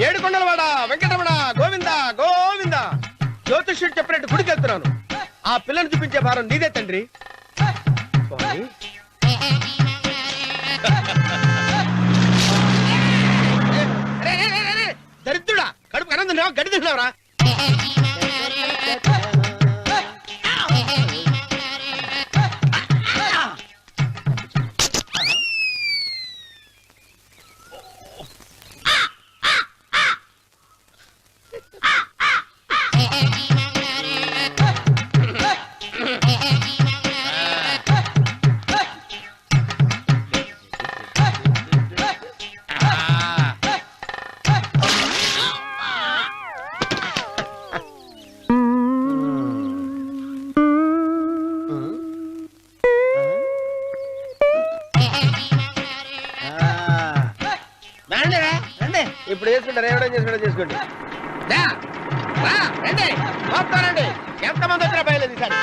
ఏడుకొండలవాడ వెంకటరమణ గోవింద గోవింద. జ్యోతిష్యుడు చెప్పినట్టు గుడికి వెళ్తున్నాను. ఆ పిల్లని చూపించే భారం నీదే తండ్రి. దరిద్రుడా, కడుపు కనం తిన్నావా, గడ్డి తిన్నావరా? ఇప్పుడు చేసుకుంటారు, ఏమైనా చేసుకుంటారు చేసుకోండి. రండి వస్తానండి. ఎంతమంది వచ్చినా బయలుదేరి సార్.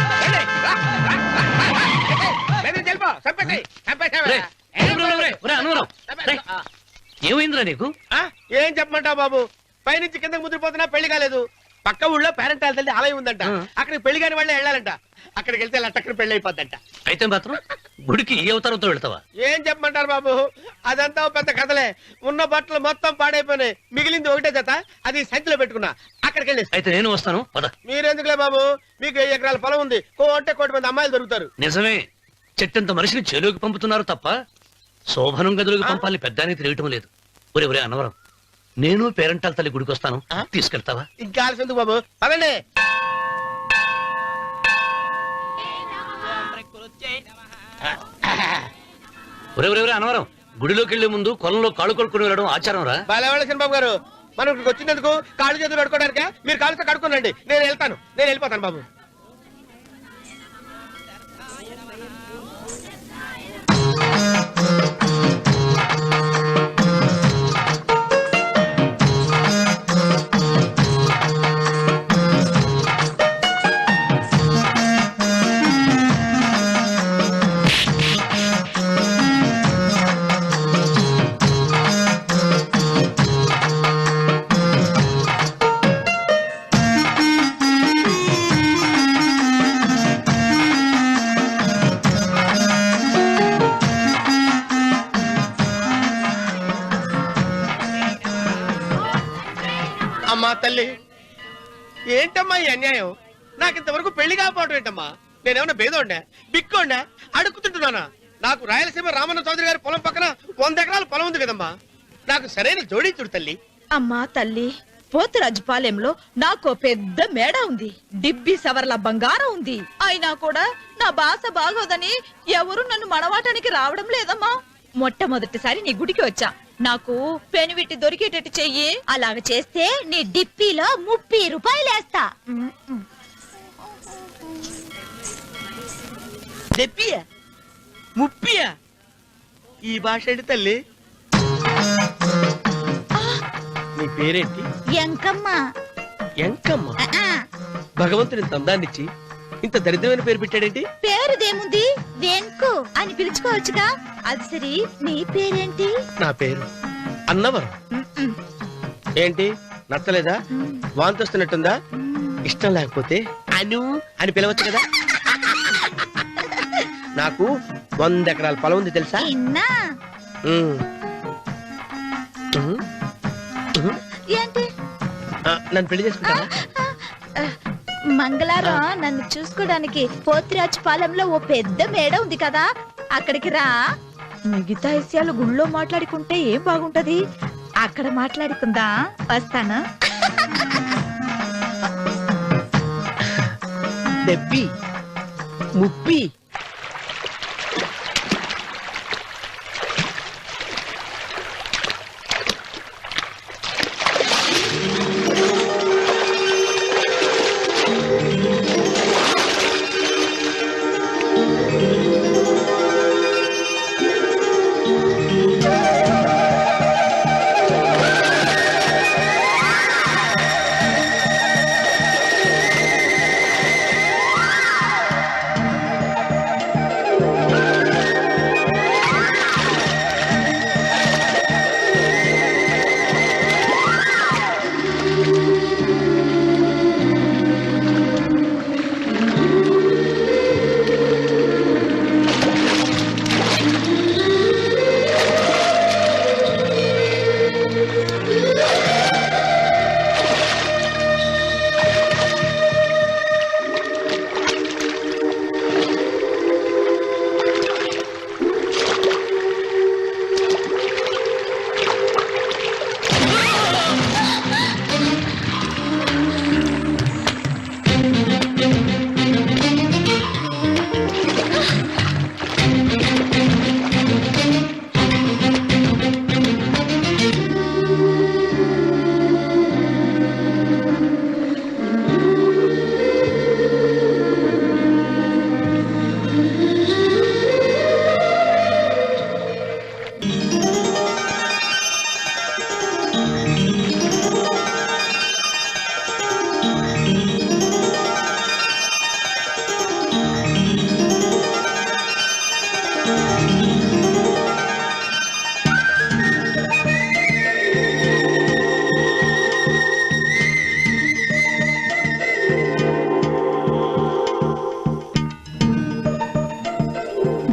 ఏమైందిరా నీకు? ఏం చెప్పమంటావు బాబు, పైనుంచి కిందకి ముద్రపోతున్నా పెళ్లి కాలేదు. పక్క ఊళ్ళో పేరెంటాల తల్లి ఆలయం ఉందంట, అక్కడికి పెళ్లి కాని వాళ్ళే వెళ్ళాలంట. అక్కడికి వెళ్తే లట్టక్కన పెళ్లి అయిపోద్దంట. అయితే మాత్రం గుడికి ఏ అవతారంతో వెళ్తావా? ఏం చెప్పమంటారు బాబు, అదంతా పెద్ద కథలే. ఉన్న బట్టలు మొత్తం పాడైపోయినాయి, మిగిలింది ఒకటే జత, అది సంచిలో పెట్టుకున్నా. అక్కడికి వెళ్ళి అయితే నేను వస్తాను. మీరెందుకులే బాబు, మీకు 10 ఎకరాల పొలం ఉంది, కోటి మంది అమ్మాయిలు దొరుకుతారు. నిజమే, చెట్టంత మనిషిని చెరువుకి పంపుతున్నారు తప్ప శోభనం గదులకు పంపాలని పెద్దానికి తెలియటం లేదు. ఒరే అన్నవరం, నేను పేరెంటాల తల్లి గుడికి వస్తాను, తీసుకెళ్తావా? ఇంకా ఆలస్యం ఎందుకు బాబు, పదండి. ఒరే అన్నవరం, గుడిలోకి వెళ్లే ముందు కొలంలో కాళ్ళు కొడుకుని వెళ్ళడం ఆచారం రా. బాలేవాళ్ళ బాబు గారు, మనం ఇక్కడికి వచ్చినందుకు కాళ్ళు చేతులు కడుక్కోవడానికే. మీరు కాళ్ళతో కడుక్కోనండి, నేను వెళ్ళిపోతాను బాబు. అమ్మా తల్లి, ఏంటమ్మా ఈ అన్యాయం? నాకు ఇంతవరకు పెళ్లి కాకపోవడం ఏంటమ్మా? నేనేమన్నా బేదోండా, బిక్కోండా, అడుగుతుంటున్నానా? నాకు రాయలసీమ రామన్న చౌదరి గారి పొలం పక్కన 100 ఎకరాల పొలం ఉంది కదమ్మా. నాకు సరైన జోడీ చూడు తల్లి. అమ్మా తల్లి, పోతురాజుపాలెంలో నాకు పెద్ద మేడ ఉంది, డిబ్బి సవర్ల బంగారం ఉంది. అయినా కూడా నా భాష బాగోదని ఎవరు నన్ను మనవాటానికి రావడం లేదమ్మా. మొట్టమొదటిసారి నీ గుడికి వచ్చా, నాకు పెనువిట్టి దొరికేటట్టు చెయ్యి. అలాగ చేస్తే నీ డిప్పీలో 30 రూపాయలు వేస్తా. డెప్పియా 30? ఈ భాష ఏంటి తల్లి? నీ పేరేంటి? ఎంకమ్మ. ఎంకమ్మ? భగవంతుని తందాన్నిచ్చి ఇంత దరిద్రమైన పేరు పెట్టాడేంటి? పేరుదేముంది, వెంకు అని పిలుచుకోవచ్చుగా. అది సరి, నీ పేరేంటి? నా పేరు అన్నవరం. ఏంటి నచ్చలేదా? వాంతొస్తున్నట్టుందా? ఇష్టం లేకపోతే అను అని పిలవచ్చు కదా. నాకు 100 ఎకరాల పొలం ఉంది తెలుసా? ఏంటి? నన్ను పెళ్లి చేసుకుంటావా? మంగళవారం నన్ను చూసుకోవడానికి పోతిరాజుపాలెంలో ఓ పెద్ద మేడ ఉంది కదా, అక్కడికి రా. మిగతా విషయాలు గుళ్ళో మాట్లాడుకుంటే ఏం బాగుంటది, అక్కడ మాట్లాడుకుందా. వస్తాను. డెబ్బి 30.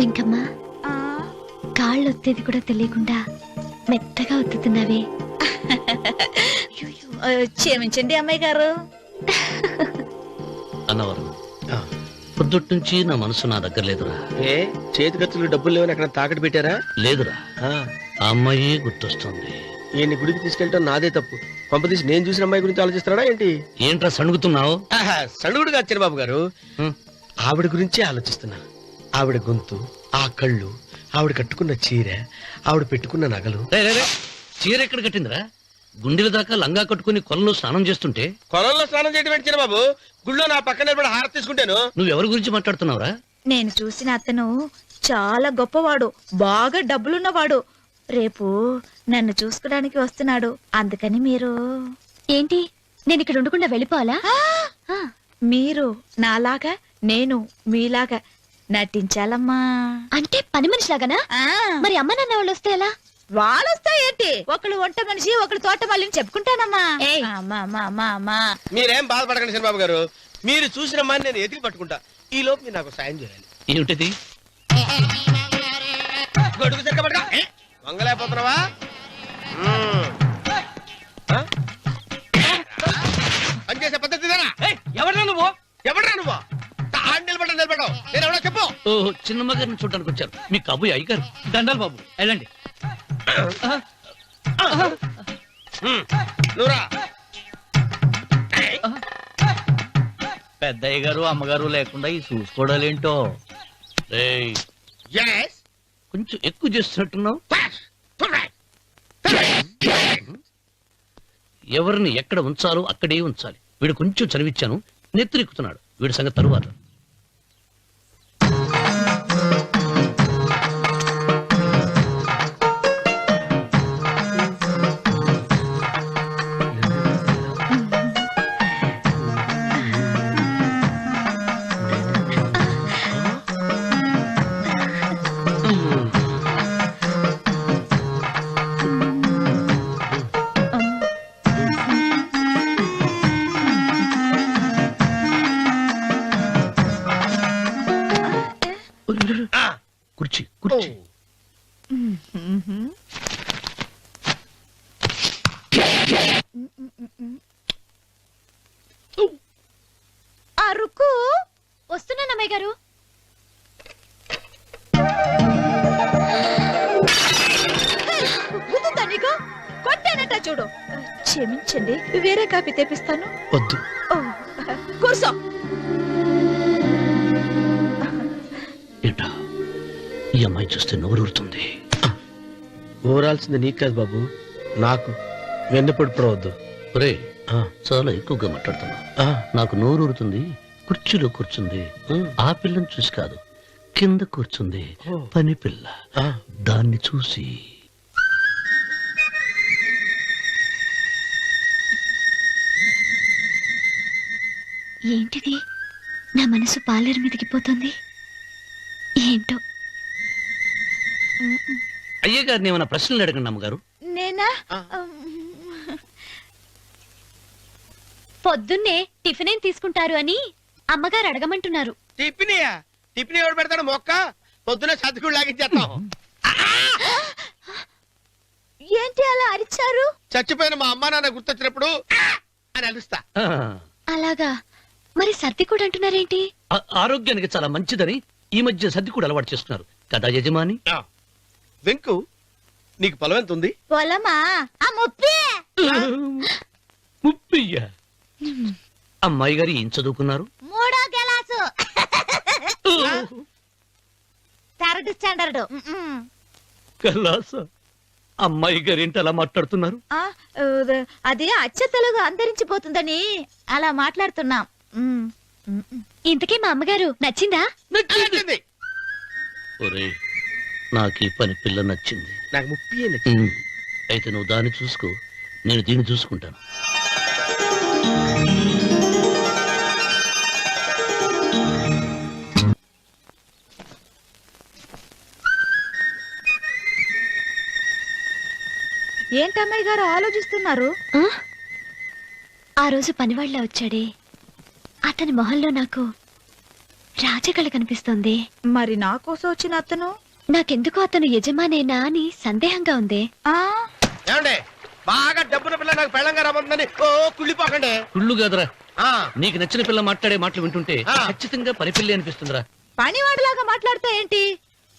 వెంకమ్మ కాళ్ళు ఒత్తేది కూడా తెలియకుండా మెత్తగా ఒత్తుతున్నావే. క్షమించండి అమ్మాయి గారు. అన్నవరం పొద్దుటి నుంచి నా మనసు నా దగ్గర లేదురా. ఏ చేతి ఖర్చులు డబ్బులు లేవని అక్కడ తాకట్టు పెట్టారా? లేదురా, ఆ అమ్మాయి గుర్తొస్తుంది. ఈయన్ని గుడికి తీసుకెళ్ళటం నాదే తప్పు. పంపదీసి నేను చూసిన అమ్మాయి గురించి ఆలోచిస్తాడా ఏంటి? ఏంట్రా సణుగుతున్నావు? సణుగుడుగా చిరబాబు గారు, ఆవిడ గురించి ఆలోచిస్తున్నా. ఆవిడ గొంతు, ఆ కళ్ళు, ఆవిడ కట్టుకున్న చీర, ఆవిడ పెట్టుకున్న నగలు. చీర ఎక్కడ కట్టిందిరా? గుండెల దాకా లంగా కట్టుకుని కొలంలో స్నానం చేస్తుంటే. కొలంలో స్నానం చేయడం ఏంటి చిరబాబు? గుళ్ళో నా పక్కన నిలబడి హారతి తీసుకుంటాను. నువ్వెవరి గురించి మాట్లాడుతున్నావురా? నేను చూసిన అతను చాలా గొప్పవాడు, బాగా డబ్బులున్నవాడు. రేపు నన్ను చూసుకోడానికి వస్తున్నాడు. అందుకని మీరు ఏంటి, నేను ఇక్కడ ఉండకుండా వెళ్ళిపోవాలా? మీరు నాలాగా, నేను మీలాగా నటించాలమ్మా. అంటే పని మనిషిలాగానా? మరి అమ్మ నాన్న వాళ్ళు వస్తే ఎలా? వాళ్ళొస్తా ఏంటి, ఒకళ్ళు వంట మనిషి, ఒకళ్ళు తోట మళ్ళీ చెప్పుకుంటానమ్మా. మీరేం బాధపడకండి చిరబాబు గారు. మీరు చూసిన అమ్మాయిని నేను ఎతికి పట్టుకుంటా. ఈ లోపు మీరు నాకు సాయం చేయాలి. ఏమిటిది? గొడుగు సరిగ్గా పట్టుకో. వంగలేకపోతున్నావా? పనిచేసే పద్ధతి ఎవరా నువ్వు? ఎవడరా నువ్వు? నిలబడ్డావు. నేను ఎవడో చెప్పు. ఓహో, చిన్నమ్మ గారిని చూడడానికి వచ్చారు. మీ కబుయ్య అయ్యగారు. దండాలు బాబు, వెళ్ళండి. నువ్వురా. పెద్దయ్య గారు అమ్మగారు లేకుండా ఈ చూసుకోవడాలేంటో. కొంచెం ఎక్కువ చేస్తున్నట్టున్నావు. ఎవరిని ఎక్కడ ఉంచాలో అక్కడే ఉంచాలి. వీడు కొంచెం చదివిచ్చాను, నెత్తిరెక్కుతున్నాడు. వీడి సంగతి తరువాత. కుర్చీ కుర్చీ. అరుకు వస్తున్నానమ్మాయి గారు. నీకు కొట్టానట చూడు. క్షమించండి, వేరే కాపీ తెప్పిస్తాను. వద్దు. కూర్చో. ఏంటా ఈ అమ్మాయి చూస్తే నోరూరుతుంది. ఊరాల్సింది నీకు కాదు బాబు, నాకు. వెన్నపడి పడవద్దు. ఒరే, చాలా ఎక్కువగా మాట్లాడుతున్నా. నాకు నోరూరుతుంది. కుర్చీలో కూర్చుంది. ఆ పిల్లని చూసి కాదు, కింద కూర్చుంది పని పిల్ల. దాన్ని చూసి. ఏంటిది, నా మనసు పాలేరు మీదకి పోతుంది. ఏంటో. అయ్యగారిని ఏమైనా ప్రశ్నలు అడగండి అమ్మగారు. నేనా? పొద్దున్నే టిఫిన్ ఏం తీసుకుంటారు అని అమ్మగారు అడగమంటున్నారు. టిఫినియా? టిఫిన్ ఎవడు పెడతాడు? మొక్క పొద్దునే సర్దుకుడు లాగించేస్తాం. ఏంటి అలా అరిచారు? చచ్చిపోయిన మా అమ్మ నాన్న గుర్తొచ్చినప్పుడు అని అలుస్తా. అలాగా? మరి సర్ది కూడా అంటున్నారేంటి? ఆరోగ్యానికి చాలా మంచిదని ఈ మధ్య సర్ది కూడా అలవాటు చేస్తున్నారు కదా యజమాని. వెంకు, నీకు పొలం ఎంత ఉంది? పొలమా? ముప్పయ్య. అమ్మాయి గారు ఏం చదువుకున్నారు? 3వ క్లాసు, 3rd స్టాండర్డ్. కలాస. అమ్మాయి గారు ఏంటి అలా మాట్లాడుతున్నారు? అది అచ్చ తెలుగు అంతరించిపోతుందని అలా మాట్లాడుతున్నాం. ఇంతకీ మా అమ్మగారు నచ్చిందా? నచ్చింది. ఒరే, నాకు ఈ పని పిల్ల నచ్చింది. నాకు 30 నచ్చింది. అయితే నువ్వు దాన్ని చూసుకో, నేను దీన్ని చూసుకుంటాను. ఏంటమ్మాయి గారు ఆలోచిస్తున్నారు? ఆ రోజు పనివాళ్ళ వచ్చాడే, అతని మొహంలో నాకు రాజకళ కనిపిస్తోంది. మరి నా కోసం వచ్చిన అతను నాకెందుకు అతను యజమానేనా అని సందేహంగా ఉంది. ఆ ఏమండి బాగా డబ్బున పిల్ల నాకు పెళ్ళంగా రాబోతుందని ఓ కుళ్ళిపోకండి. కుళ్ళు కాదురా, ఆ, నీకు నచ్చిన పిల్ల మాట్లాడే మాటలు వింటుంటే ఆ. ఖచ్చితంగా పని పిల్లి అనిపిస్తుందిరా. పనివాడిలాగా మాట్లాడితే ఏంటి?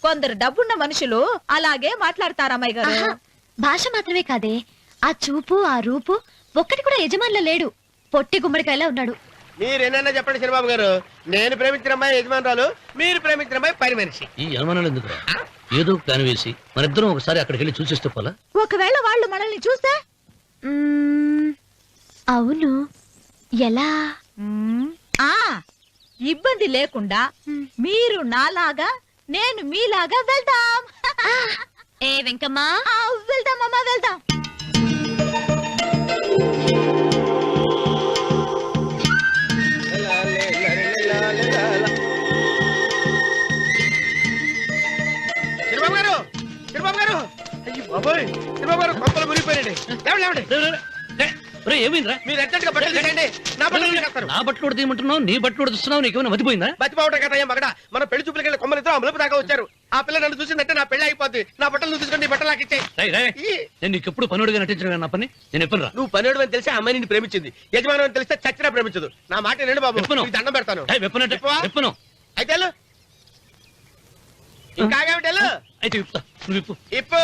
కొందరు డబ్బున్న మనుషులు అలాగే మాట్లాడతారమ్మాయి గారు. ఆహా, భాష మాత్రమే కాదే, ఆ చూపు ఆ రూపు ఒక్కటి కూడా యజమానిలో లేడు. పొట్టి గుమ్మడికాయలా ఉన్నాడు. మీరేనన్నా చెప్పండి శనిబాబు గారు, నేను ప్రేమించిన అమ్మాయి యజమానురాలు, మీరు ప్రేమించిన అమ్మాయి పని మనిషి. ఈ అనుమానాలు ఎందుకురా? ఏదో ప్లాన్ వేసి మనిద్దరం ఒకసారి అక్కడికి వెళ్ళి చూసేస్తే పోలా? ఒకవేళ వాళ్ళు మనల్ని చూస్తే మ్మ్, అవును, ఎలా? ఆ ఇబ్బంది లేకుండా మీరు నాలాగా నేను మీలాగా వెళ్దాం. ఏ వెంకమ్మ, వెళ్దాం అమ్మా, వెళ్దాం. శనిబాబు గారు, శనిబాబు గారు, అయ్యి బాబోయ్, శనిబాబు గారు కొంపలు మునిగిపోయారండి. లేవండి, లేవండి. ఏమైందిరా? మీరు అర్జెంట్గా బట్టలు తీసేయండి, నా బట్టలు తీసేస్తారు. నా బట్టలు తీయమంటున్నావు, నీ బట్టలు ఉడుతున్నావు, నీకేమైనా మతిపోయిందా? బతిపోవటం కదా ఏం మగడ, మన పెళ్లి చూపులకి వెళ్ళి కొమ్మలు ఇద్దరు అమలుపు దాకా వచ్చారు. ఆ పిల్ల నన్ను చూసిందంటే నా పెళ్లి అయిపోద్ది. నా బట్టలు నువ్వు తీసుకొని బట్టలు నాకు ఇచ్చేయి. రేయ్, రేయ్, నేను నీకు ఎప్పుడు పనుడిగా నటించిన నా పని నేను ఎప్పుడు రా? నువ్వు పనివాడు అని తెలిసి ఆ అమ్మాయి నిన్ను ప్రేమించింది, యజమాని అని తెలిస్తే చచ్చినా ప్రేమించదు. నా మాట వినండి బాబు, విప్పను. నీకు దండం పెడతాను. వెప్పనంటే విప్పవా? వెప్పను. అయితే వెళ్ళు. ఇంకా ఆగేమిటి వెళ్ళు. అయితే విప్పుతా, నువ్వు విప్పు. ఇప్పు.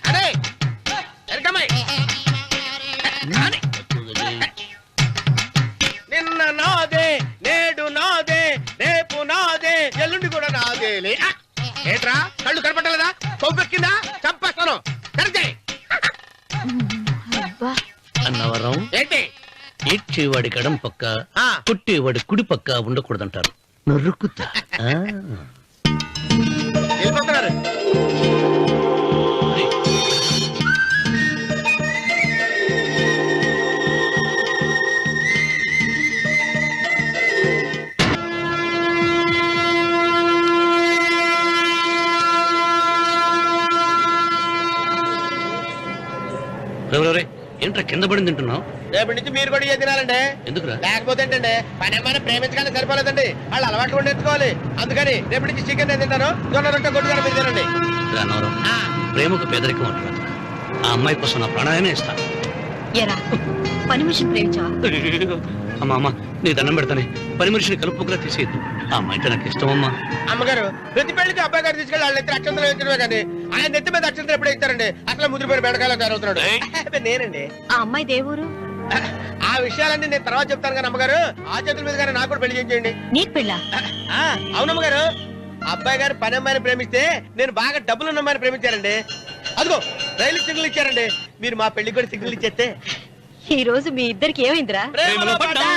అరే ఎరకమ్మాయి, నిన్న నాదే, నేడు నాదే, రేపు నాదే, ఎల్లుండి కూడా నాదేలే. ఏట్రా కళ్ళు కనపట్టలేదా? కొవ్వెక్కిందా? చంపేస్తాను. కరెక్టే. అన్నవరం ఏంటి? ఏడ్చేవాడి గడం పక్క, ఆ. కొట్టేవాడి కుడి పక్క ఉండకూడదంటారు. నరుకుతా. ఆ. వెళ్ళిపోతున్నారు. రేయ్, రేయ్, రేయ్, ఏంట్రా కింద పడింది తింటున్నావు? రేపటి నుంచి మీరు కూడా ఇదే తినాలండి. ఎందుకురా? లేకపోతే ఏంటండి, పని ఏమైనా ప్రేమించగానే సరిపోలేదండి, వాళ్ళు అలవాట్లు కూడా నేర్చుకోవాలి. అందుకని రేపటి నుంచి చికెన్ నేను తింటాను, జొన్న రొట్టె కొట్టుగా మీరు తినండి. రా అన్నవరం, ఆ, ప్రేమకు పేదరికం అంటారు. ఆ అమ్మాయి కోసం నా ప్రాణాయనే ఇస్తా. ఎరా పని మనిషిని ప్రేమించావా? అమ్మా అమ్మ, నీ దండం పెడతానే, పని మనిషిని కలుపుకులా తీసేయద్దు. ఆ అమ్మాయి అంటే నాకు ఇష్టం అమ్మా. అమ్మగారు ప్రతి పెళ్లికి అబ్బాయి గారు తీసుకెళ్ళి వాళ్ళ ఎత్తి అక్షంతలు వేయించడమే కానీ ఆయన నెత్తి మీద అక్షంతలు ఎప్పుడే ఇస్తారండి. అసలు ముదిరిపోయిన బెడకాయలు తయారవుతున్నాడు. అబ్బే, నేనండి. ఆ అమ్మాయి దేవురు ఆ విషయాలన్నీ నేను తర్వాత చెప్తాను కానీ అమ్మగారు, ఆ చేతుల మీద కానీ నాకు కూడా పెళ్లి చేయండి. నీకు పెళ్ళా? అవునమ్మగారు, అబ్బాయి గారు పని అమ్మాయిని ప్రేమిస్తే నేను బాగా డబ్బులున్న అమ్మాయిని ప్రేమించారండి. అదిగో రైలు సిగ్నల్ ఇచ్చారండి. మీరు మా పెళ్లికి కూడా సిగ్నల్ ఇచ్చేస్తే ఈ రోజు మీ ఇద్దరికి ఏమైందిరా? ప్రేమలో పడ్డాం.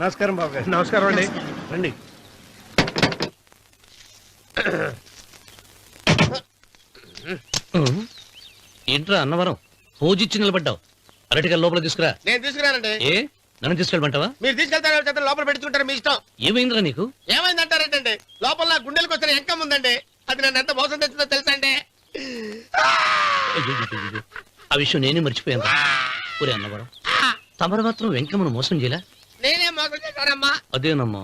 నమస్కారం బాబు గారు. నమస్కారం అండి. రండి. ఏంట్రా అన్నవరం, పోజిచ్చి నిలబడ్డావు? అరటిగా లోపల తీసుకురా. నేను తీసుకురానండి. ఏ నన్ను తీసుకెళ్ళమంటావా? మీరు తీసుకెళ్తారో చేత లోపల పెట్టుకుంటారు, మీ ఇష్టం. ఏమైందిరా నీకు? ఏమైందంటారేంటండి, లోపల నా గుండెలకు వచ్చిన ఎంకం ఉందండి, అది నన్ను ఎంత మోసం తెచ్చిందో తెలుసా అండి. అయ్యయ్యయ్యయ్యో, ఆ విషయం నేనే మర్చిపోయాను. ఒరే అన్నవరం, తమరు మాత్రం వెంకమ్మను మోసం చేయలే? నేనే మోసం చేశానమ్మా. అదేనమ్మా,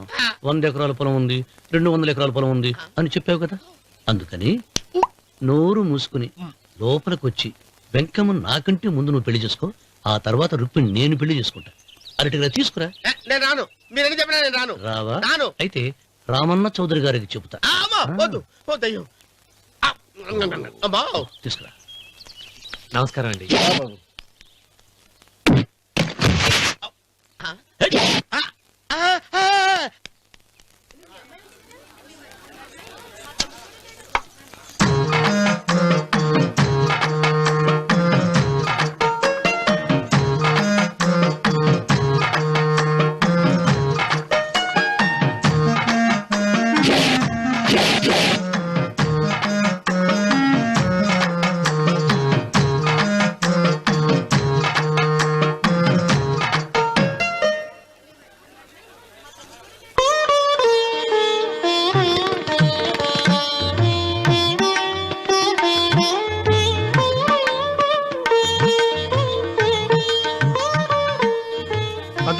100 ఎకరాల పొలం ఉంది, 200 ఎకరాల పొలం ఉంది అని చెప్పావు కదా, అందుకని నోరు మూసుకుని లోపలికి వచ్చి వెంకమ్మను నాకంటే ముందు నువ్వు పెళ్లి చేసుకో, ఆ తర్వాత రుక్మిణి నేను పెళ్లి చేసుకుంటా. అరటిగా తీసుకురా. నేను రాను, మీరని చెప్పినా నేను రాను. రావా? రాను. అయితే రామన్న చౌదరి గారికి చెబుతా. అమ్మా వద్దు, వద్దయ్యో. అమ్మా తీసుకురా. నమస్కారం అండి.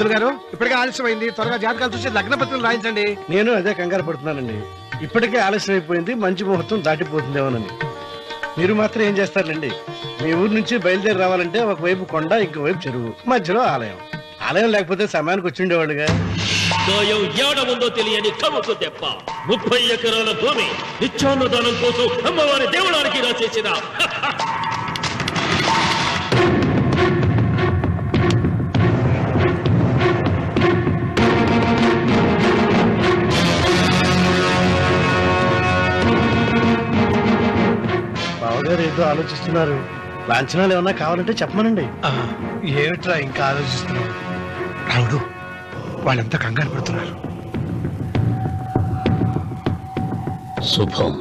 పంతులు గారు ఇప్పటికే ఆలస్యమైంది, త్వరగా జాతకాలు చూసి లగ్న పత్రికలు రాయించండి. నేను అదే కంగారు పడుతున్నానండి. ఇప్పటికే ఆలస్యం అయిపోయింది, మంచి ముహూర్తం దాటిపోతుందేమోనని. మీరు మాత్రం ఏం చేస్తారండి? మీ ఊరు నుంచి బయలుదేరి రావాలంటే ఒకవైపు కొండ, ఇంకోవైపు చెరువు, మధ్యలో ఆలయం. ఆలయం లేకపోతే సమయానికి వచ్చి ఉండేవాళ్ళుగా. గాయం ఏడ ఉందో తెలియని కవుకు తెప్ప 30 ఎకరాల భూమి నిత్యాన్నదానం కోసం అమ్మవారి దేవుడానికి రాసేసిన బావగారు ఏదో ఆలోచిస్తున్నారు. లాంఛనాలు ఏమన్నా కావాలంటే చెప్పమనండి. ఏమిట్రా ఇంకా ఆలోచిస్తున్నావు రావుడు? వాళ్ళంతా కంగారు పడుతున్నారు. శుభం.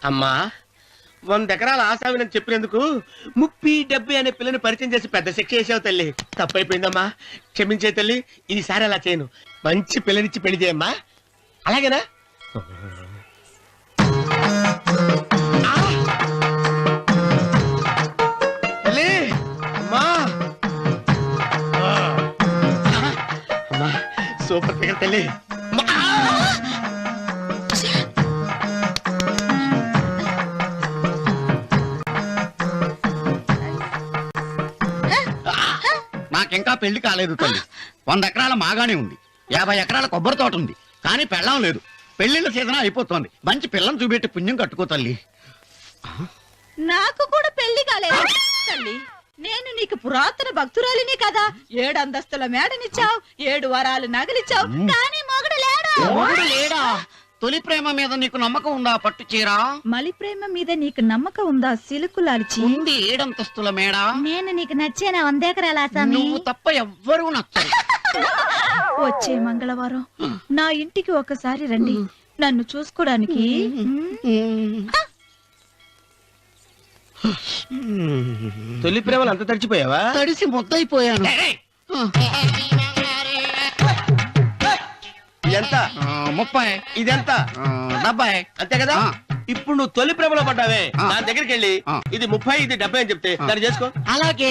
అమ్మా 100 ఎకరాల ఆశావినని చెప్పినందుకు 30-70 అనే పిల్లని పరిచయం చేసి పెద్ద శిక్ష చేసావు తల్లి. తప్పైపోయిందమ్మా, క్షమించే తల్లి. ఈసారి అలా చేయను. మంచి పిల్లనిచ్చి పెళ్లి చేయమ్మా. అలాగేనా? తల్లి, అమ్మా. అమ్మా, సూపర్ ఫిగర్ తల్లి. నాకింకా పెళ్లి కాలేదు తల్లి. 100 ఎకరాల మాగానే ఉంది, 50 ఎకరాల కొబ్బరి తోట ఉంది, కానీ పెళ్ళం లేదు. పెళ్లిళ్ళ సీజన్ అయిపోతుంది. మంచి పిల్లని చూపెట్టి పుణ్యం కట్టుకో తల్లి. నాకు కూడా పెళ్లి కాలేదు తల్లి. నేను నీకు పురాతన భక్తురాలిని కదా. 7 అంతస్తుల మేడనిచ్చావు, 7 వరాలు నగలిచ్చావు, కానీ మొగుడు లేడు. మొగుడు లేడా? తొలి ప్రేమ మీద నీకు నమ్మకం ఉందా? పట్టు చీరా. మలి ప్రేమ మీద నీకు నమ్మకం ఉందా? సిలుకులాల్చి ఉంది 7 అంతస్తుల మేడ. నేను నీకు నచ్చేనా 100 ఎకరాల ఆసామి? నువ్వు తప్ప ఎవ్వరూ నచ్చరు. వచ్చే మంగళవారం నా ఇంటికి ఒకసారి రండి, నన్ను చూసుకోవడానికి. తొలి ప్రేమలు అంత తడిచిపోయావా? తడిసి ముద్దయిపోయాను. ఇదెంత? 30. ఇదెంత? 70. అంతే కదా? ఇప్పుడు నువ్వు తొలి ప్రేమలో పడ్డావే, దాని దగ్గరికి వెళ్ళి ఇది 30 ఇది 70 అని చెప్తే దాన్ని చేసుకో. అలాగే.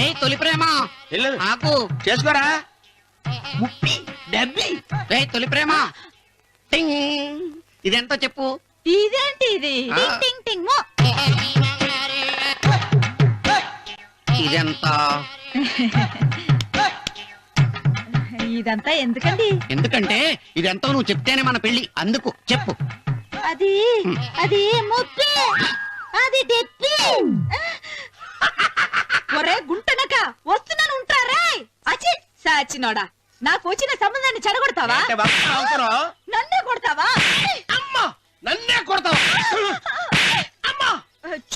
ఏ తొలి ప్రేమ వెళ్ళు, ఆకు చేసుకోరా. 30, 70. ఏ తొలి ప్రేమ టింగ్. ఇదెంత చెప్పు? ఇదేంటి ఇది? టింగ్ టింగ్ టింగ్ మో. ఇదెంత? ఇదంతా ఎందుకండి? ఎందుకంటే ఇదెంతో నువ్వు చెప్తేనే మన పెళ్లి. అందుకు చెప్పు. అది అది 30, అది 70. ఒరే గుంటనక, వస్తున్నాను ఉంటారా? అచి సాచినోడా, నాకు వచ్చిన సంబంధాన్ని చెడగొడతావా? అంటే బాబు అవసరం. నన్నే కొడతావా? అమ్మా, నన్నే కొడతావా? అమ్మా,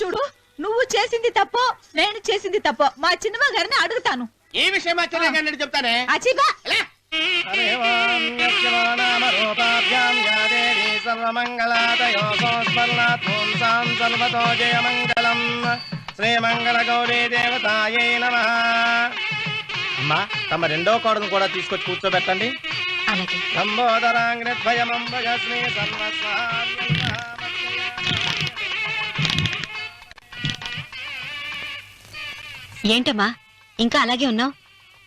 చూడు, నువ్వు చేసింది తప్పు, నేను చేసింది తప్పు. మా చిన్నమ్మ గారిని అడుగుతాను. ఈ విషయం ఆశ్చర్యంగా చెప్తానే. అచిబా శ్రీమంగళ గౌరీ దేవతాయై నమః. అమ్మా, తమ రెండో కోడను కూడా తీసుకొచ్చి కూర్చోబెట్టండి. అలాగే. లంబోదరాంగ్రద్వయమంబగ శ్రీ ఏంటమ్మా ఇంకా అలాగే ఉన్నావు?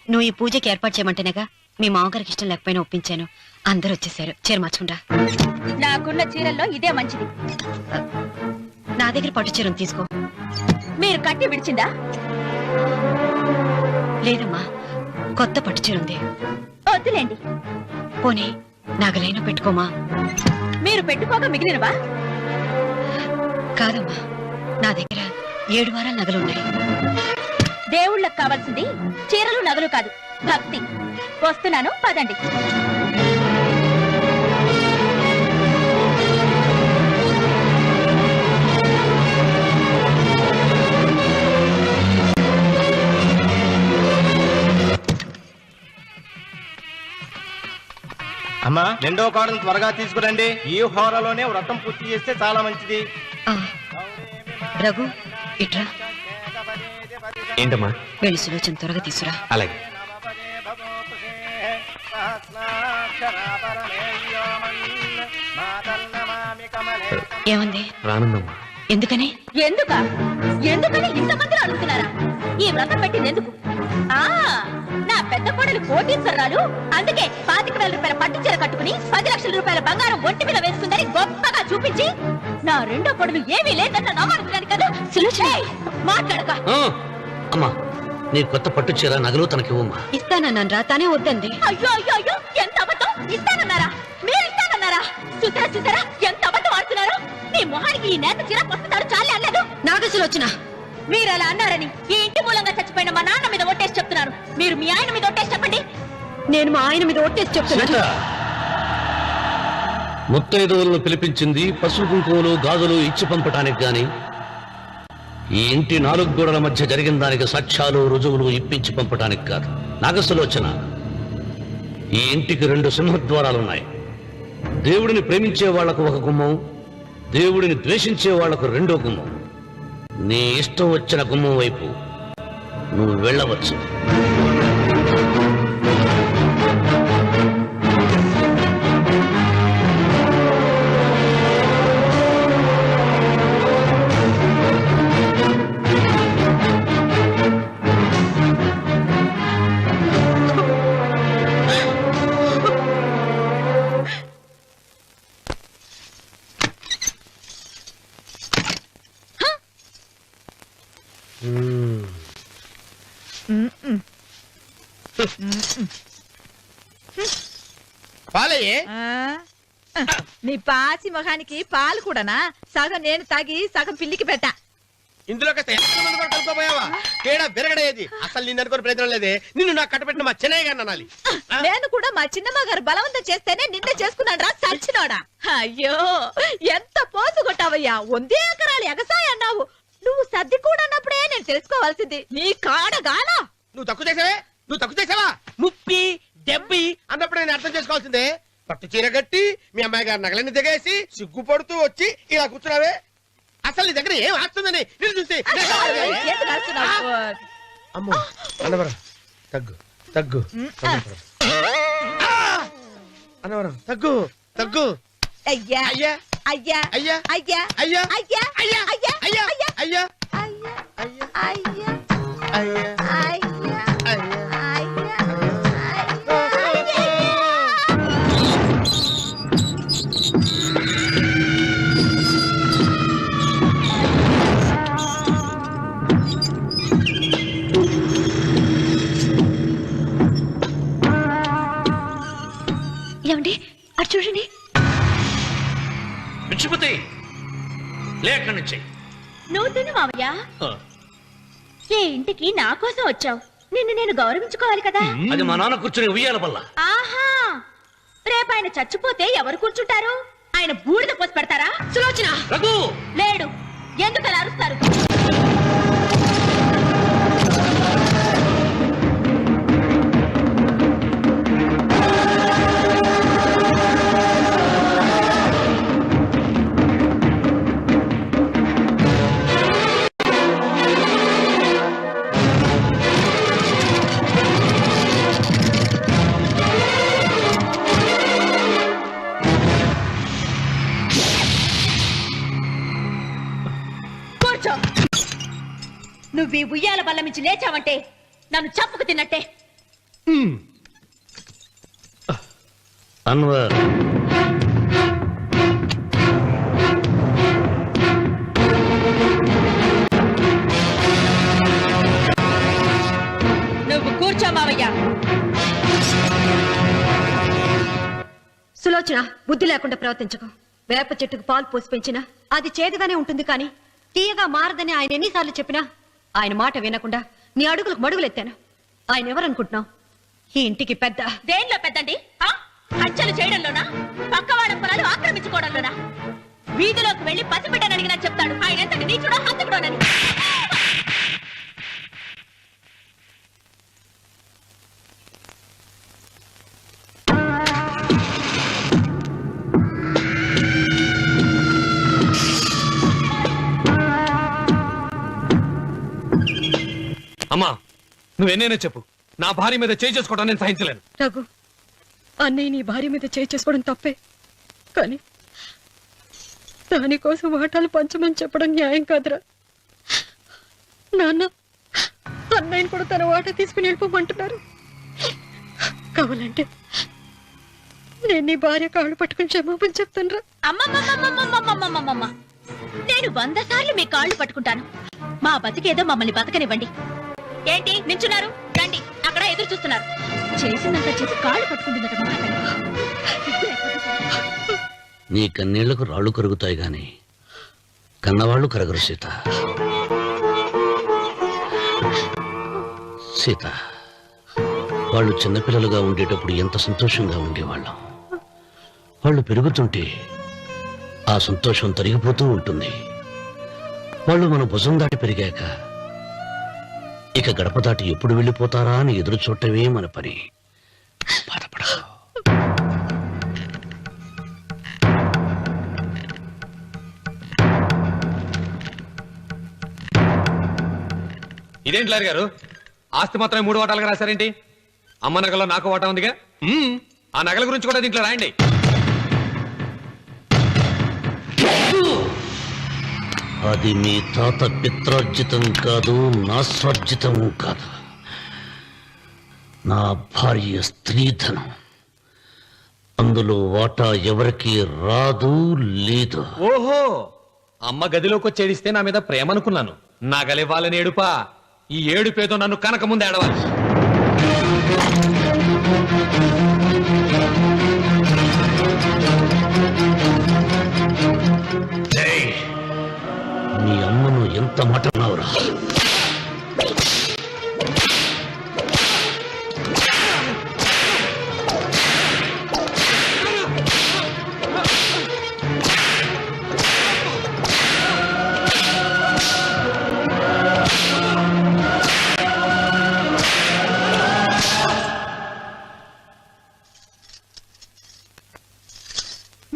నువ్వు ఈ పూజకి ఏర్పాటు చేయమంటేనేగా మీ మామగారికి ఇష్టం లేకపోయినా ఒప్పించాను. అందరూ వచ్చేసారు. చీర మార్చుకుంటా. నాకున్న చీరల్లో ఇదే మంచిది. నా దగ్గర పట్టు చీరను తీసుకో. మీరు కట్టి విడిచిందా? లేదమ్మా, కొత్త పట్టు చీర ఉంది. వద్దులేండి. పోనీ నాగలైనా పెట్టుకోమా? మీరు పెట్టుకోక మిగిలినవా? కాదమ్మా, నా దగ్గర 7 వారాల నగలున్నాయి. దేవుళ్ళకు కావాల్సింది చీరలు నగలు కాదు, భక్తి. వస్తున్నాను, పదండి. అమ్మా, రెండో కోడను త్వరగా తీసుకురండి. ఈ హోరలోనే వ్రతం పూర్తి చేస్తే చాలా మంచిది. రఘు, ఇట్రా. ఏంటమ్మా? వెళ్ళి సులోచన త్వరగా తీసురా. అలాగే. సహస్రాక్షరా పరమేయోమన్ మాతర్నమామి కమలే ఏముంది? రానుందమ్మా. ఎందుకని? ఎందుకని ఇంతమందిని అడుగుతున్నారా? ఈ వ్రతం పెట్టింది ఎందుకు? నా పెద్ద కోడలు కోటీశ్వరరాలు, అందుకే 25,000 రూపాయల పట్టు చీర కట్టుకుని 10 లక్షల రూపాయల బంగారం ఒంటి మీద వేసుకుందని గొప్పగా చూపించి, నా రెండో కోడలు ఏమీ లేదన్న నమ్మకం కదా. మాట్లాడక. అమ్మా, నీ కొత్త పట్టు చీర నగలు తనకివ్వమ్మా. ఇస్తానన్నాను రా, తానే వద్దంది. అయ్యో అయ్యో అయ్యో, ఎంత అబద్ధం! ఇస్తానన్నారా? మీరు ఇస్తానన్నారా? చూసారా ఎంత అబద్ధం ఆడుతున్నారు? మీ మొహానికి ఈ నేత చీర వస్తున్నాడు చాలే అనలేదు. నాగసులోచన, మీరు అలా అన్నారని ఈ ఇంటి మూలంగా చచ్చిపోయిన మా నాన్న మీద ఒట్టేసి చెప్తున్నారు. మీరు మీ ఆయన మీద ఒట్టేసి చెప్పండి. నేను మా ఆయన మీద ఒట్టేసి చెప్తున్నాను. ముత్తైదువులను పిలిపించింది పసుపు కుంకుమలు గాజులు ఇచ్చి పంపటానికి గాని, ఈ ఇంటి 4 గోడల మధ్య జరిగిన దానికి సాక్ష్యాలు రుజువులు ఇప్పించి పంపటానికి కాదు. నాగసులోచన, ఈ ఇంటికి 2 సింహద్వారాలున్నాయి. దేవుడిని ప్రేమించే వాళ్లకు ఒక గుమ్మం, దేవుడిని ద్వేషించే వాళ్లకు 2వ గుమ్మం. నీ ఇష్టం వచ్చిన గుమ్మం వైపు నువ్వు వెళ్ళవచ్చు. పాలయ్యే. నీ పాసి మొహానికి పాలు కూడానా? సగం నేను తాగి సగం పిల్లికి పెట్టా. ఇందులో కలుపుకోపోయావా? తేడా విరగడేది. అసలు నిన్ను అనుకునే ప్రయోజనం లేదే. నిన్ను నాకు కట్టబెట్టిన మా చెన్నయ్య గారిని అనాలి. నేను కూడా మా చిన్నమ్మ గారు బలవంతం చేస్తేనే నిన్నే చేసుకున్నాడు రా సచ్చినోడా. అయ్యో, ఎంత పోసు కొట్టావయ్యా! 100 ఎకరాలు ఎగసాయ అన్నావు. నువ్వు సర్ది కూడా అన్నప్పుడే నేను తెలుసుకోవాల్సింది. నీ కాడగానా? నువ్వు తక్కువ చేసావా? 30, 70 అన్నప్పుడు నేను అర్థం చేసుకోవాల్సిందే. పట్టు చీర కట్టి మీ అమ్మాయి గారు నగలన్నీ దిగేసి సిగ్గుపడుతూ వచ్చి ఇలా కూర్చున్నావే. అసలు నీ దగ్గర ఏం ఆస్తుందని నేను చూసి అమ్మో అన్నవరం తగ్గు తగ్గు అన్నవరం తగ్గు తగ్గు. అయ్యా అయ్యా అయ్యా అయ్యా అయ్యా అయ్యా అయ్యా అయ్యా అయ్యా అయ్యా అయ్యా అయ్యా అయ్యా అయ్యా అయ్యా అయ్యా ఏమండి అటు చూడండి. పిచ్చిపోతే లేక్కడి నుంచి. నువ్వు తిను మావయ్య. ఏ ఇంటికి నా కోసం వచ్చావు? నిన్ను నేను గౌరవించుకోవాలి కదా. అది మా నాన్న కూర్చుని ఉయ్యాల వల్ల. ఆహా, రేపు ఆయన చచ్చిపోతే ఎవరు కూర్చుంటారు? ఆయన బూడిద పోసి పెడతారా? సులోచన రఘు లేడు. ఎందుకు అలా అరుస్తారు? నువ్వు ఈ ఉయ్యాల బల్ల మించి లేచావంటే నన్ను చంపుకు తిన్నట్టే. అన్వర్, నువ్వు కూర్చో మావయ్య. సులోచన, బుద్ధి లేకుండా ప్రవర్తించకు. వేప చెట్టుకు పాలు పోసి పెంచినా అది చేదుగానే ఉంటుంది, కానీ తీయగా మారదని ఆయన ఎన్నిసార్లు చెప్పినా ఆయన మాట వినకుండా నీ అడుగులకు మడుగులెత్తాను. ఆయన ఎవరనుకుంటున్నావు? ఈ ఇంటికి పెద్ద. దేనిలో పెద్దండి? హత్యలు చేయడంలోనా? పక్కవాడ పొలాలు ఆక్రమించుకోవడంలోనా? వీధిలోకి వెళ్లి పసిబిడ్డని అడిగినా చెప్తాడు ఆయన ఎంతటి నీచుడో హంతకుడోనని. అమ్మా, నువ్వెన్నైనా చెప్పు, నా భార్య మీద చేయి చేసుకోవడం నేను సహించలేను. రఘు, అన్నయ్య నీ భార్య మీద చేయి చేసుకోవడం తప్పే, కానీ దానికోసం వాటాలు పంచమని చెప్పడం న్యాయం కాదురా. నాన్న అన్నయ్యని కూడా తన వాటా తీసుకుని వెళ్ళిపోమంటున్నారు. కావాలంటే నేను నీ భార్య కాళ్ళు పట్టుకుని క్షమాపణ చెప్తాను. అమ్మమ్మమ్మమ్మమ్మమ్మమ్మమ్మమ్మ నేను 100 సార్లు మీ కాళ్ళు పట్టుకుంటాను. మా బతికేదో మమ్మల్ని బతకనివ్వండి. ఏంటి నించున్నారు? రండి, అక్కడ ఎదురు చూస్తున్నారు. చేసిందంతా చేసి కాళ్ళు పట్టుకుంటుందట మా అతను. నీ కన్నీళ్లకు రాళ్ళు కరుగుతాయి గాని కన్నవాళ్ళు కరగరు సీత. సీత, వాళ్ళు చిన్నపిల్లలుగా ఉండేటప్పుడు ఎంత సంతోషంగా ఉండేవాళ్ళం. వాళ్ళు పెరుగుతుంటే ఆ సంతోషం తరిగిపోతూ ఉంటుంది. వాళ్ళు మన భుజం దాటి పెరిగాక ఇక గడప దాటి ఎప్పుడు వెళ్ళిపోతారా అని ఎదురు చూడటమే మన పని. బాధపడ. ఇదేంటి లాయర్ గారు, ఆస్తి మాత్రమే 3 వాటాలుగా రాశారేంటి? అమ్మ నగలో నాకు వాటా ఉందిగా. ఆ నగల గురించి కూడా దీంట్లో రాయండి. అది మీ తాత పిత్రార్జితం కాదు, నా స్వార్జితం కాదు. నా భార్య స్త్రీధనం. అందులో వాటా ఎవరికి రాదు, లేదు. ఓహో, అమ్మ గదిలోకి వచ్చేడిస్తే నా మీద ప్రేమ అనుకున్నాను. నగలివ్వాలని ఏడుపా. ఈ ఏడుపేదో నన్ను కనక ముందు ఏడవాలి. నీ అమ్మను ఎంత మాట అన్నావురా?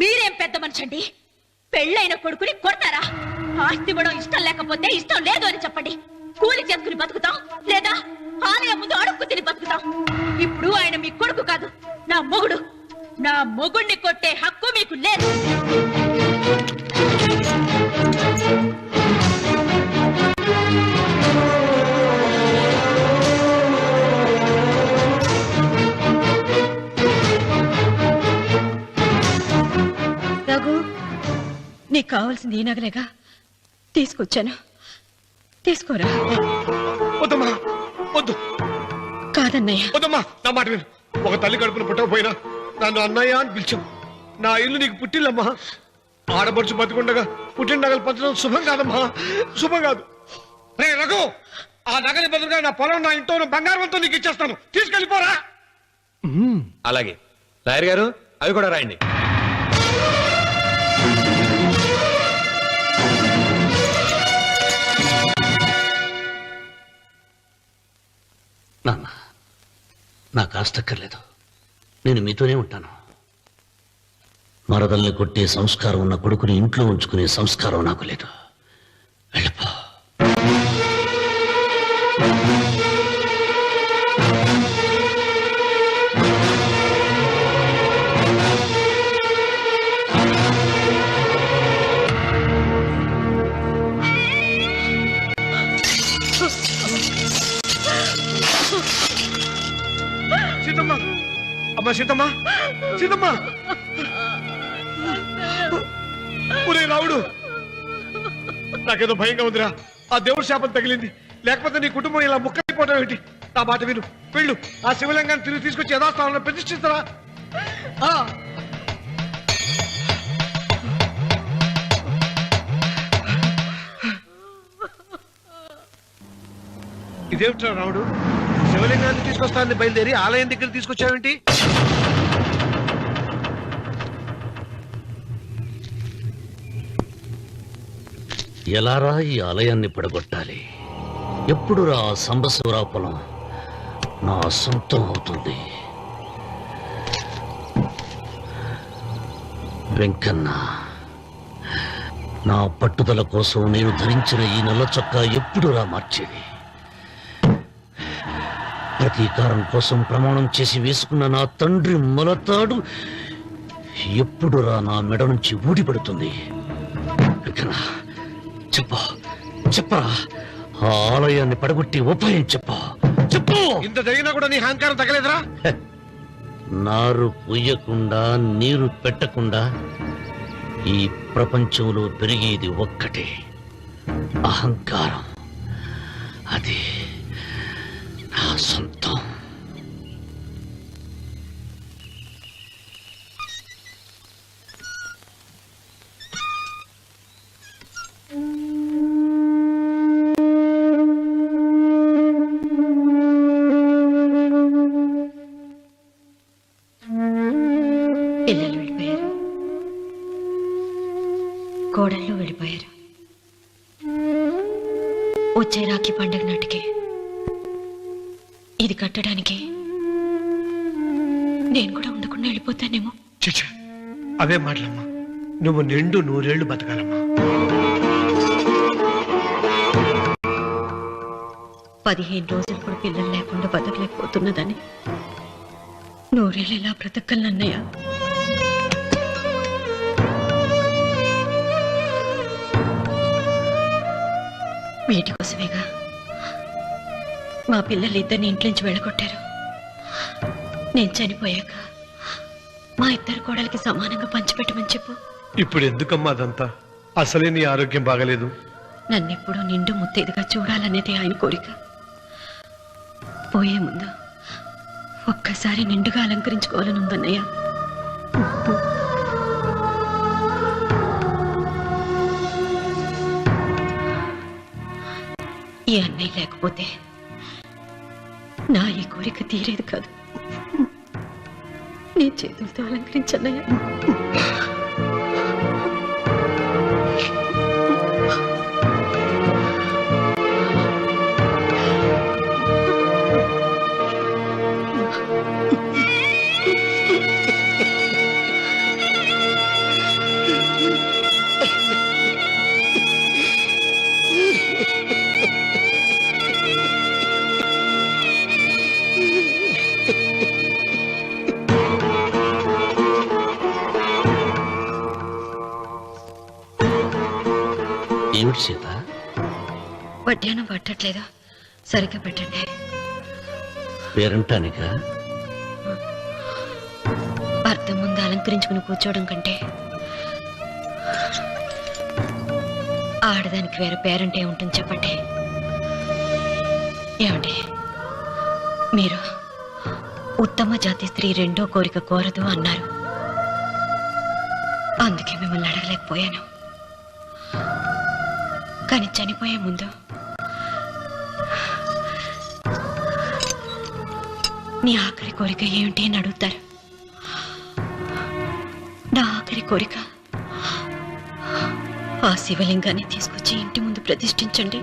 మీరేం పెద్ద మనిషండి? పెళ్ళైన కొడుకుని కొడతారా? ఆస్తి ఇవ్వడం ఇష్టం లేకపోతే ఇష్టం లేదు అని చెప్పండి. కూలి చేసుకుని బతుకుతాం, లేదా ఆలయం ముందు అడుక్కు తిని బతుకుతాం. ఇప్పుడు ఆయన మీ కొడుకు కాదు, నా మొగుడు. నా మొగుడిని కొట్టే హక్కు మీకు లేదు. రఘు, నీకు కావాల్సింది ఈ నగలేగా తీసుకొచ్చాను, తీసుకోరా. వద్దమ్మా, వద్దు. కాదన్నయ్య. వద్దమ్మా, నా మాట విను. ఒక తల్లి కడుపును పుట్టకపోయినా నన్ను అన్నయ్య అని పిలిచావు. నా ఇల్లు నీకు పుట్టిల్లమ్మా. ఆడపడుచు బతికుండగా పుట్టిన నగలు పంచడం శుభం కాదమ్మా, శుభం కాదు. రే రఘు, ఆ నగలి బదులుగా నా పొలం, నా ఇంట్లో ఉన్న బంగారంతో నీకు ఇచ్చేస్తాను. తీసుకెళ్ళిపోరా. అలాగే లాయర్ గారు, అవి కూడా రాయండి. నాన్న, నాకు ఆస్తక్కర్లేదు. నేను మీతోనే ఉంటాను. మరదల్ని కొట్టే సంస్కారం ఉన్న కొడుకుని ఇంట్లో ఉంచుకునే సంస్కారం నాకు లేదు. వెళ్ళిపో. సీతమ్మ, అమ్మ సీతమ్మ, సీతమ్మ. ఒరే రావుడు, నాకేదో భయంగా ఉందిరా. ఆ దేవుడి శాపం తగిలింది. లేకపోతే నీ కుటుంబం ఇలా ముక్కైపోవడం ఏంటి? నా మాట విను, వెళ్ళు. ఆ శివలింగాన్ని తిరిగి తీసుకొచ్చి యథాస్థానంలో ప్రతిష్ఠిస్తారా? ఇదేమిట్రా రావుడు, శివలింగాన్ని తీసుకొస్తానని బయలుదేరి ఆలయం దగ్గర తీసుకొచ్చావేంటి? ఎలారా ఈ ఆలయాన్ని పడగొట్టాలి? ఎప్పుడురా సంబశివరా పొలం నా సొంతం అవుతుంది? వెంకన్న, నా పట్టుదల కోసం నేను ధరించిన ఈ నల్ల చొక్కా ఎప్పుడురా మార్చేది? ప్రతీకారం కోసం ప్రమాణం చేసి వేసుకున్న నా తండ్రి మొలతాడు ఎప్పుడురా నా మెడ నుంచి ఊడిపడుతుంది? దుర్గన చెప్పు చెప్పరా ఆ ఆలయాన్ని పడగొట్టి ఉపాయం చెప్పు చెప్పు. ఇంత జరిగినా కూడా నీ అహంకారం తగ్గలేదురా? నారు పుయ్యకుండా నీరు పెట్టకుండా ఈ ప్రపంచంలో పెరిగేది ఒక్కటే, అహంకారం. అది నా సొంతం. పిల్లలు వెళ్ళిపోయారు, కోడళ్ళు వెళ్ళిపోయారు. వచ్చే రాఖీ పండగ నాటికి ఇది కట్టడానికి నేను కూడా ఉండకుండా వెళ్ళిపోతానేమో. చిచ్చా, అవే మాటలమ్మా. నువ్వు నిండు 100 ఏళ్ళు బతకాలమ్మా. 15 రోజులు కూడా పిల్లలు లేకుండా బతకలేకపోతున్నదని 100 ఏళ్ళు ఎలా బ్రతకలన్నయ్య? వీటి కోసమేగా మా పిల్లలు ఇద్దరిని ఇంట్లోంచి వెళ్ళగొట్టారు. నేను చనిపోయాక మా ఇద్దరు కోడలికి సమానంగా పంచిపెట్టమని చెప్పు. ఇప్పుడు ఎందుకమ్మా అదంతా? అసలే నీ ఆరోగ్యం బాగలేదు. నన్నెప్పుడు నిండు ముత్తైదుగా చూడాలనేది ఆయన కోరిక. పోయే ముందు ఒక్కసారి నిండుగా అలంకరించుకోవాలని ఉందన్నయ్య. ఈ అన్నయ్య లేకపోతే నా ఈ కోరిక తీరేది కాదు. నీ చేతులతో అలంకరించన్నయ్య. ఏమిటి సీత? వడ్డానం పట్టట్లేదు, సరిగ్గా పెట్టండి. పేరంటానికా? భర్త ముందు అలంకరించుకుని కూర్చోవడం కంటే ఆడదానికి వేరే పేరంటే ఉంటుంది చెప్పండి. ఏమండి, మీరు ఉత్తమ జాతి స్త్రీ రెండో కోరిక కోరదు అన్నారు. అందుకే మిమ్మల్ని అడగలేకపోయాను. కానీ చనిపోయే ముందు నీ ఆఖరి కోరిక ఏమిటి అని అడుగుతారు. నా ఆఖరి కోరిక ఆ శివలింగాన్ని తీసుకొచ్చి ఇంటి ముందు ప్రతిష్ఠించండి.